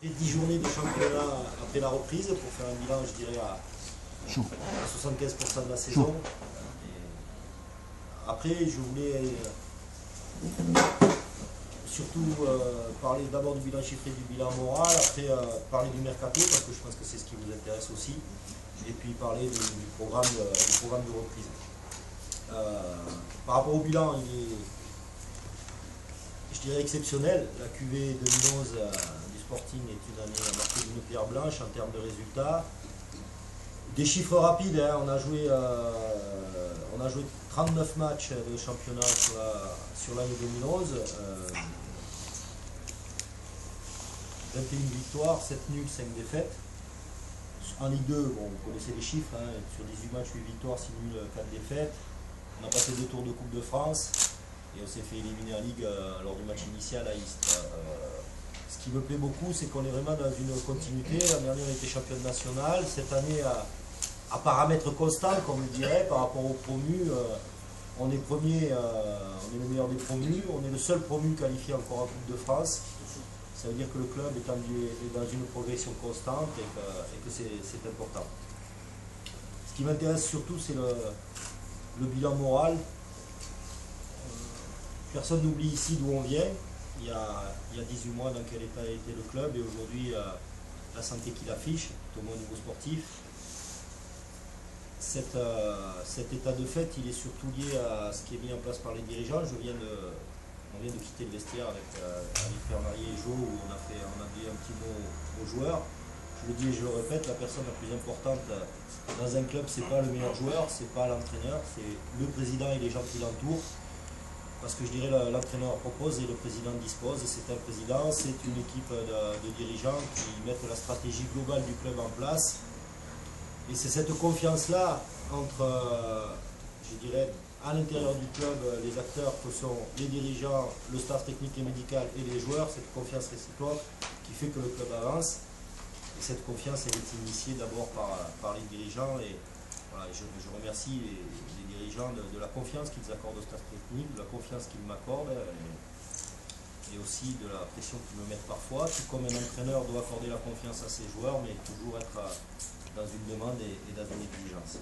Et 10 journées de championnat après la reprise pour faire un bilan, je dirais, à 75% de la saison. Et après, je voulais surtout parler d'abord du bilan chiffré, du bilan moral, après parler du mercato, parce que je pense que c'est ce qui vous intéresse aussi, et puis parler du programme de reprise. Par rapport au bilan, il est, je dirais, exceptionnel. La QV 2011 du Sporting est une année marquée d'une pierre blanche en termes de résultats. Des chiffres rapides, hein. On a joué 39 matchs de championnat sur l'année 2011. 21 victoires, 7 nuls, 5 défaites. En Ligue 2, bon, vous connaissez les chiffres, hein. Sur 18 matchs, 8 victoires, 6 nuls, 4 défaites. On a passé 2 tours de Coupe de France et on s'est fait éliminer en Ligue lors du match initial à Istres. Ce qui me plaît beaucoup, c'est qu'on est vraiment dans une continuité. L'année dernière, on était championne nationale. Cette année, à paramètre constant, comme on dirait, par rapport aux promus, on est premier, on est le meilleur des promus. On est le seul promu qualifié encore en Coupe de France. Ça veut dire que le club est dans une progression constante et que c'est important. Ce qui m'intéresse surtout, c'est le bilan moral. Personne n'oublie ici d'où on vient. Il y a 18 mois, dans quel état était le club, et aujourd'hui, la santé qu'il affiche, au moins au niveau sportif. Cet état de fait, il est surtout lié à ce qui est mis en place par les dirigeants. On vient de quitter le vestiaire avec Bernard et Jo, où on a dit un petit mot aux joueurs. Je le dis et je le répète, la personne la plus importante dans un club, c'est pas le meilleur joueur, c'est pas l'entraîneur, c'est le président et les gens qui l'entourent. Parce que je dirais l'entraîneur propose et le président dispose. C'est un président, c'est une équipe de dirigeants qui mettent la stratégie globale du club en place. Et c'est cette confiance-là entre, je dirais, à l'intérieur du club, les acteurs que sont les dirigeants, le staff technique et médical et les joueurs, cette confiance réciproque qui fait que le club avance. Et cette confiance, elle est initiée d'abord par les dirigeants. Et voilà, je remercie les dirigeants de la confiance qu'ils accordent au staff technique, de la confiance qu'ils m'accordent et aussi de la pression qu'ils me mettent parfois. Tout comme un entraîneur doit accorder la confiance à ses joueurs, mais toujours être dans une demande et dans une exigence.